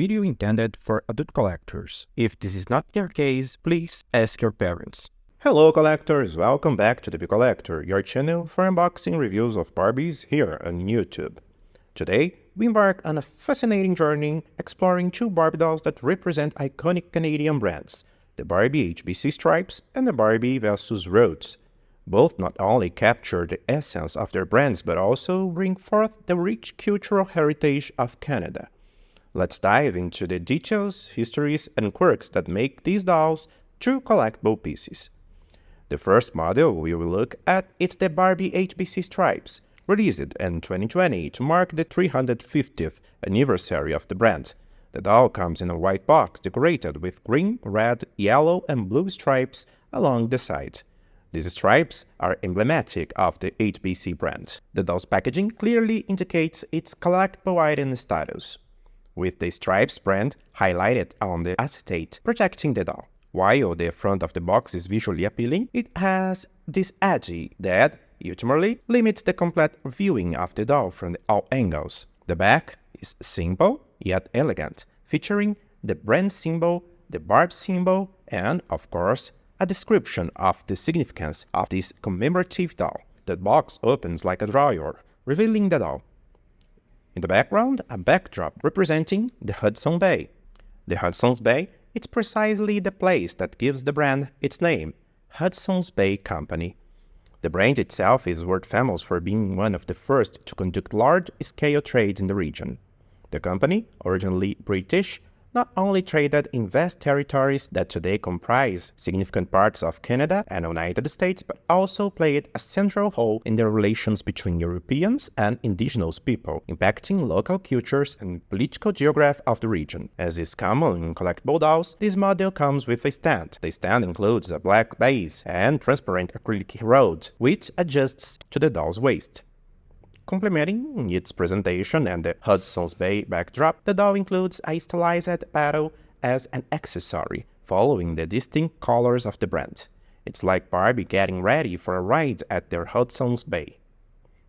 video intended for adult collectors. If this is not your case, please ask your parents. Hello collectors, welcome back to The Big Collector, your channel for unboxing reviews of Barbies here on YouTube. Today, we embark on a fascinating journey exploring two Barbie dolls that represent iconic Canadian brands, the Barbie HBC Stripes and the Barbie vs. Rhodes. Both not only capture the essence of their brands but also bring forth the rich cultural heritage of Canada. Let's dive into the details, histories, and quirks that make these dolls true collectible pieces. The first model we will look at is the Barbie HBC Stripes, released in 2020 to mark the 350th anniversary of the brand. The doll comes in a white box decorated with green, red, yellow, and blue stripes along the sides. These stripes are emblematic of the HBC brand. The doll's packaging clearly indicates its collectible item status, with the Stripes brand highlighted on the acetate, protecting the doll. While the front of the box is visually appealing, it has this edge that ultimately limits the complete viewing of the doll from all angles. The back is simple yet elegant, featuring the brand symbol, the Barb symbol, and, of course, a description of the significance of this commemorative doll. The box opens like a drawer, revealing the doll. In the background, a backdrop representing the Hudson Bay. The Hudson's Bay is precisely the place that gives the brand its name, Hudson's Bay Company. The brand itself is world famous for being one of the first to conduct large-scale trade in the region. The company, originally British, not only traded in vast territories that today comprise significant parts of Canada and the United States, but also played a central role in the relations between Europeans and indigenous people, impacting local cultures and political geography of the region. As is common in collectible dolls, this model comes with a stand. The stand includes a black base and transparent acrylic rod, which adjusts to the doll's waist. Complementing its presentation and the Hudson's Bay backdrop, the doll includes a stylized paddle as an accessory, following the distinct colors of the brand. It's like Barbie getting ready for a ride at their Hudson's Bay.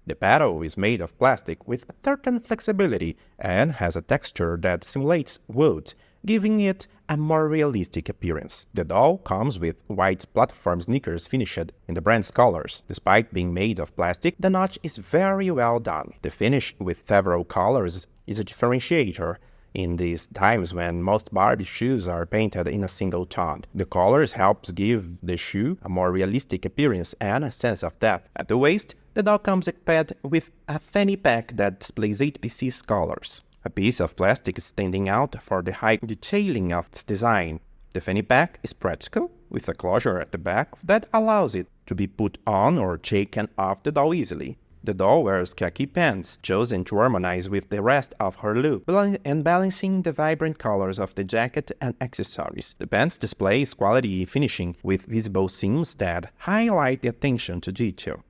The paddle is made of plastic with a certain flexibility and has a texture that simulates wood, giving it a more realistic appearance. The doll comes with white platform sneakers finished in the brand's colors. Despite being made of plastic, the notch is very well done. The finish with several colors is a differentiator in these times when most Barbie shoes are painted in a single tone. The colors helps give the shoe a more realistic appearance and a sense of depth. At the waist, the doll comes equipped with a fanny pack that displays HBC's colors. A piece of plastic is standing out for the high detailing of its design. The fanny pack is practical, with a closure at the back that allows it to be put on or taken off the doll easily. The doll wears khaki pants, chosen to harmonize with the rest of her look, and balancing the vibrant colors of the jacket and accessories. The pants displays quality finishing with visible seams that highlight the attention to detail.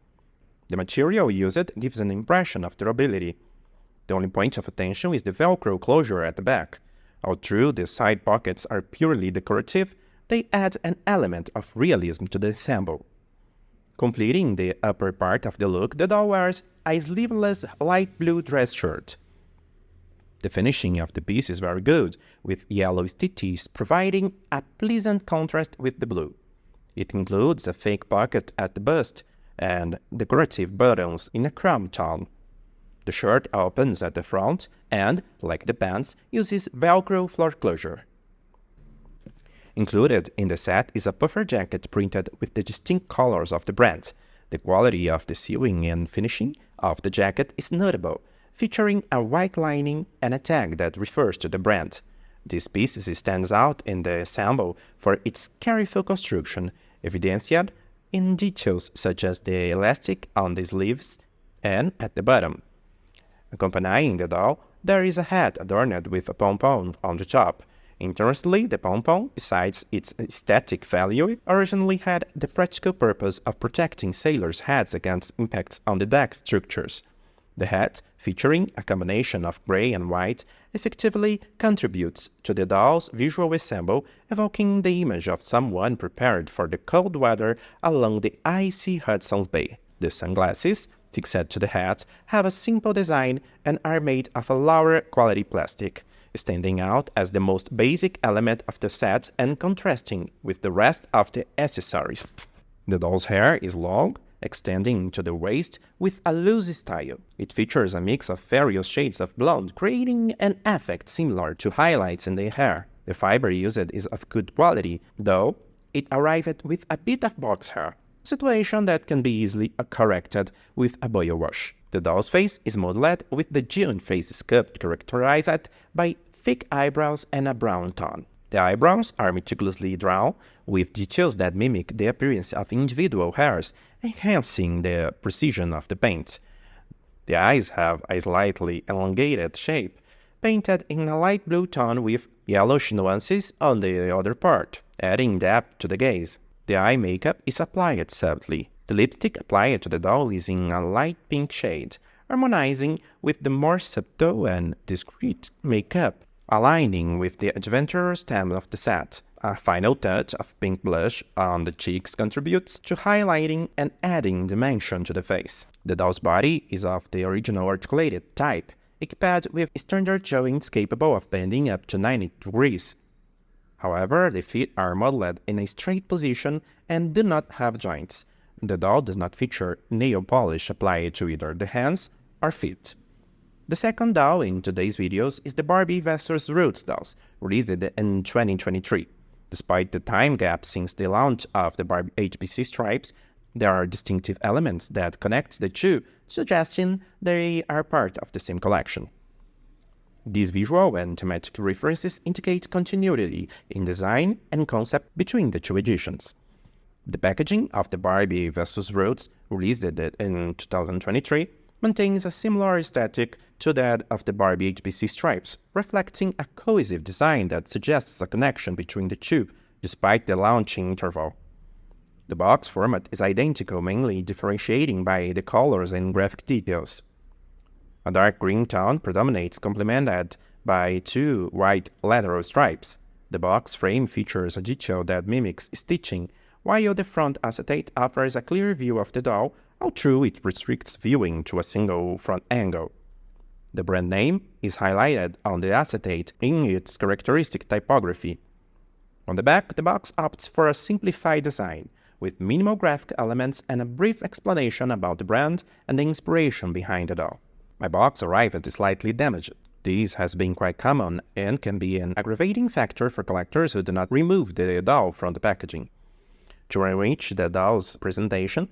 The material used gives an impression of durability. The only point of attention is the Velcro closure at the back. Although the side pockets are purely decorative, they add an element of realism to the ensemble. Completing the upper part of the look, the doll wears a sleeveless light blue dress shirt. The finishing of the piece is very good, with yellow stitches providing a pleasant contrast with the blue. It includes a fake pocket at the bust and decorative buttons in a chrome tone. The shirt opens at the front and, like the pants, uses Velcro floor closure. Included in the set is a puffer jacket printed with the distinct colors of the brand. The quality of the sewing and finishing of the jacket is notable, featuring a white lining and a tag that refers to the brand. This piece stands out in the ensemble for its careful construction, evidenced in details such as the elastic on the sleeves and at the bottom. Accompanying the doll, there is a hat adorned with a pom-pom on the top. Interestingly, the pom-pom, besides its aesthetic value, originally had the practical purpose of protecting sailors' heads against impacts on the deck structures. The hat, featuring a combination of gray and white, effectively contributes to the doll's visual ensemble, evoking the image of someone prepared for the cold weather along the icy Hudson's Bay. The sunglasses, fixed to the hat, have a simple design and are made of a lower quality plastic. standing out as the most basic element of the set and contrasting with the rest of the accessories. The doll's hair is long, extending to the waist with a loose style. It features a mix of various shades of blonde, creating an effect similar to highlights in the hair. The fiber used is of good quality, though it arrived with a bit of box hair, a situation that can be easily corrected with a boil wash. The doll's face is modeled with the genuine face sculpt characterized by thick eyebrows and a brown tone. The eyebrows are meticulously drawn, with details that mimic the appearance of individual hairs, enhancing the precision of the paint. The eyes have a slightly elongated shape, painted in a light blue tone with yellowish nuances on the other part, adding depth to the gaze. The eye makeup is applied subtly. The lipstick applied to the doll is in a light pink shade, harmonizing with the more subtle and discreet makeup, aligning with the adventurous theme of the set. A final touch of pink blush on the cheeks contributes to highlighting and adding dimension to the face. The doll's body is of the original articulated type, equipped with standard joints capable of bending up to 90 degrees. However, the feet are modeled in a straight position and do not have joints. The doll does not feature nail polish applied to either the hands or feet. The second doll in today's videos is the Barbie vs. Roots dolls, released in 2023. Despite the time gap since the launch of the Barbie HBC Stripes, there are distinctive elements that connect the two, suggesting they are part of the same collection. These visual and thematic references indicate continuity in design and concept between the two editions. The packaging of the Barbie vs. Roots, released in 2023, maintains a similar aesthetic to that of the Barbie HBC Stripes, reflecting a cohesive design that suggests a connection between the two, despite the launching interval. The box format is identical, mainly differentiating by the colors and graphic details. A dark green tone predominates, complemented by two white lateral stripes. The box frame features a detail that mimics stitching, while the front acetate offers a clear view of the doll, although it restricts viewing to a single front angle. The brand name is highlighted on the acetate in its characteristic typography. On the back, the box opts for a simplified design, with minimal graphic elements and a brief explanation about the brand and the inspiration behind the doll. My box arrived slightly damaged. This has been quite common and can be an aggravating factor for collectors who do not remove the doll from the packaging. To enrich the doll's presentation,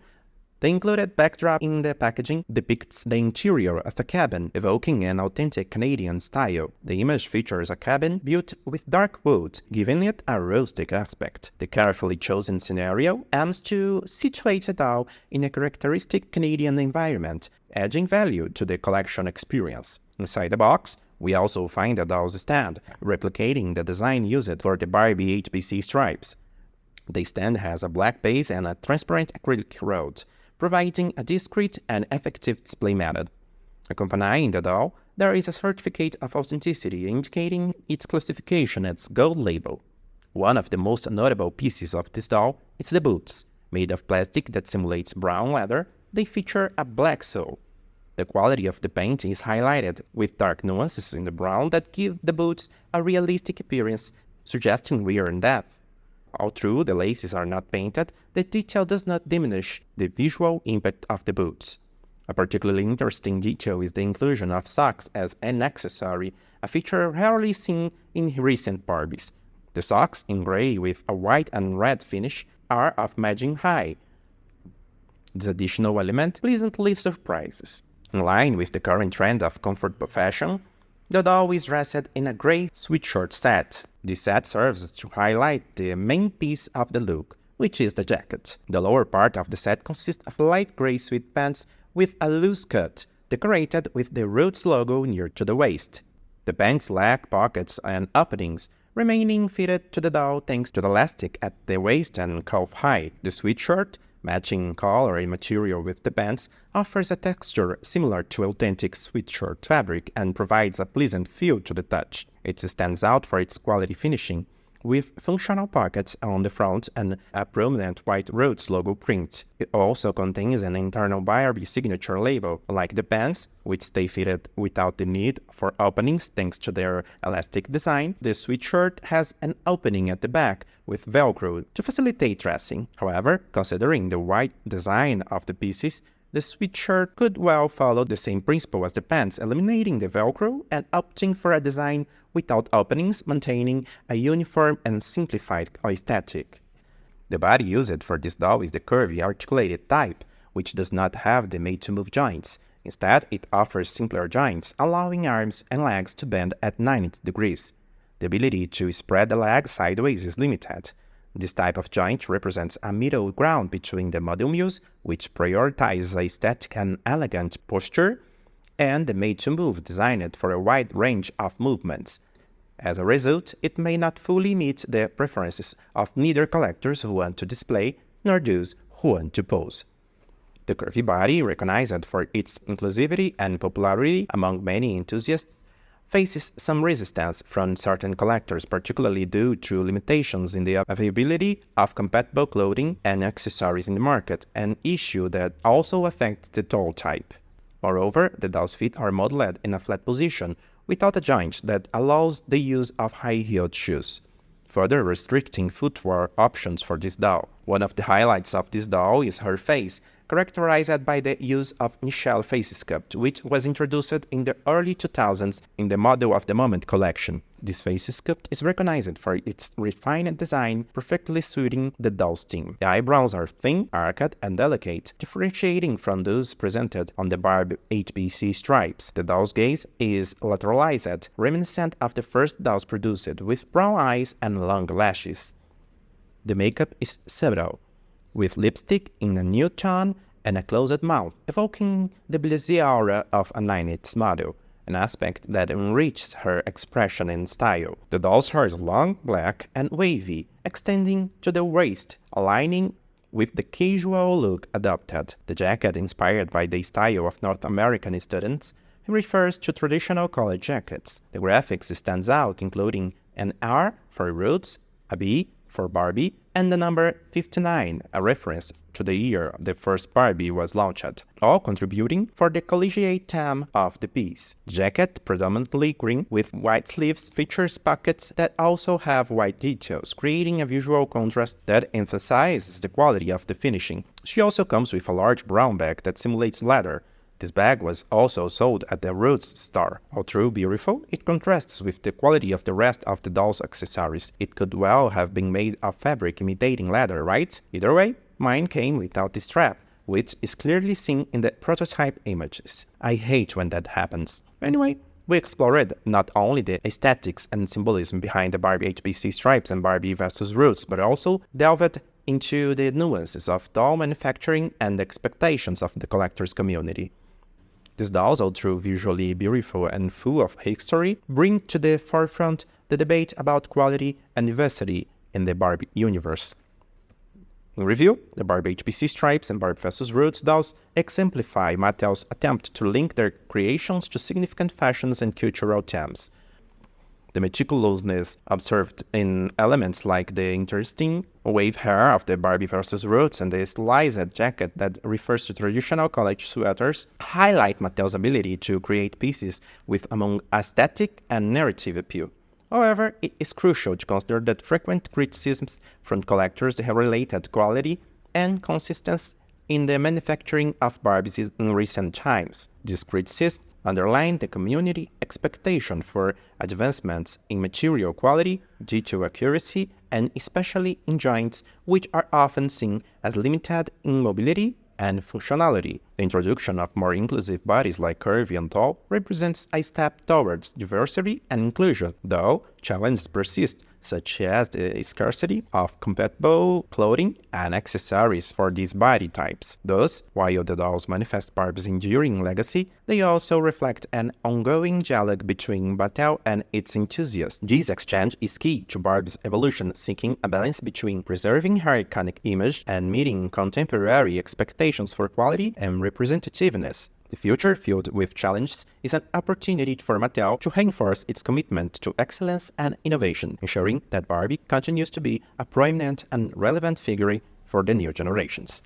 the included backdrop in the packaging depicts the interior of a cabin, evoking an authentic Canadian style. The image features a cabin built with dark wood, giving it a rustic aspect. The carefully chosen scenario aims to situate the doll in a characteristic Canadian environment, adding value to the collection experience. Inside the box, we also find a doll's stand, replicating the design used for the Barbie HBC Stripes. The stand has a black base and a transparent acrylic rod, providing a discreet and effective display method. Accompanying the doll, there is a certificate of authenticity indicating its classification as gold label. One of the most notable pieces of this doll is the boots. Made of plastic that simulates brown leather, they feature a black sole. The quality of the paint is highlighted with dark nuances in the brown that give the boots a realistic appearance, suggesting wear and depth. Although the laces are not painted, the detail does not diminish the visual impact of the boots. A particularly interesting detail is the inclusion of socks as an accessory, a feature rarely seen in recent Barbies. The socks, in gray with a white and red finish, are of matching height. This additional element pleasantly surprises. In line with the current trend of comfort fashion, the doll is dressed in a gray sweatshirt set. This set serves to highlight the main piece of the look, which is the jacket. The lower part of the set consists of light gray sweatpants with a loose cut, decorated with the Roots logo near to the waist. The pants lack pockets and openings, remaining fitted to the doll thanks to the elastic at the waist and calf height. The sweatshirt, matching color and material with the pants, offers a texture similar to authentic sweatshirt fabric and provides a pleasant feel to the touch. It stands out for its quality finishing, with functional pockets on the front and a prominent white Roots logo print. It also contains an internal Barbie signature label, like the pants, which stay fitted without the need for openings thanks to their elastic design. The sweatshirt has an opening at the back with Velcro to facilitate dressing. However, considering the wide design of the pieces, the sweatshirt could well follow the same principle as the pants, eliminating the Velcro and opting for a design without openings, maintaining a uniform and simplified aesthetic. The body used for this doll is the curvy articulated type, which does not have the made-to-move joints. Instead, it offers simpler joints, allowing arms and legs to bend at 90 degrees. The ability to spread the legs sideways is limited. This type of joint represents a middle ground between the model muse, which prioritizes aesthetic and elegant posture, and the made-to-move designed for a wide range of movements. As a result, it may not fully meet the preferences of neither collectors who want to display nor those who want to pose. The curvy body, recognized for its inclusivity and popularity among many enthusiasts, faces some resistance from certain collectors, particularly due to limitations in the availability of compatible clothing and accessories in the market, an issue that also affects the doll type. Moreover, the doll's feet are modeled in a flat position, without a joint that allows the use of high-heeled shoes, further restricting footwear options for this doll. One of the highlights of this doll is her face, characterized by the use of Michelle face sculpt, which was introduced in the early 2000s in the Model of the Moment collection. This face sculpt is recognized for its refined design, perfectly suiting the doll's theme. The eyebrows are thin, arched, and delicate, differentiating from those presented on the Barbie HBC Stripes. The doll's gaze is lateralized, reminiscent of the first dolls produced, with brown eyes and long lashes. The makeup is subtle, with lipstick in a nude tone and a closed mouth, evoking the blasé aura of a 90s model, an aspect that enriches her expression and style. The doll's hair is long, black, and wavy, extending to the waist, aligning with the casual look adopted. The jacket, inspired by the style of North American students, refers to traditional college jackets. The graphics stands out, including an R for Roots, a B for Barbie, and the number 59, a reference to the year the first Barbie was launched, all contributing for the collegiate theme of the piece. The jacket, predominantly green with white sleeves, features pockets that also have white details, creating a visual contrast that emphasizes the quality of the finishing. She also comes with a large brown bag that simulates leather. This bag was also sold at the Roots store. Although beautiful, it contrasts with the quality of the rest of the doll's accessories. It could well have been made of fabric imitating leather, right? Either way, mine came without the strap, which is clearly seen in the prototype images. I hate when that happens. Anyway, we explored not only the aesthetics and symbolism behind the Barbie HBC Stripes and Barbie vs. Roots, but also delved into the nuances of doll manufacturing and the expectations of the collectors community. These dolls, although visually beautiful and full of history, bring to the forefront the debate about quality and diversity in the Barbie universe. In review, the Barbie HBC Stripes and Barbie vs. Roots dolls exemplify Mattel's attempt to link their creations to significant fashions and cultural themes. The meticulousness observed in elements like the interesting wave hair of the Barbie vs. Roots and the stylized jacket that refers to traditional college sweaters highlight Mattel's ability to create pieces with among aesthetic and narrative appeal. However, it is crucial to consider that frequent criticisms from collectors have related quality and consistency in the manufacturing of Barbies in recent times. These criticisms underline the community expectation for advancements in material quality, detail accuracy, and especially in joints, which are often seen as limited in mobility and functionality. The introduction of more inclusive bodies like curvy and tall represents a step towards diversity and inclusion, though challenges persist, such as the scarcity of compatible clothing and accessories for these body types. Thus, while the dolls manifest Barbie's enduring legacy, they also reflect an ongoing dialogue between Mattel and its enthusiasts. This exchange is key to Barbie's evolution, seeking a balance between preserving her iconic image and meeting contemporary expectations for quality and representativeness. The future, filled with challenges, is an opportunity for Mattel to reinforce its commitment to excellence and innovation, ensuring that Barbie continues to be a prominent and relevant figure for the new generations.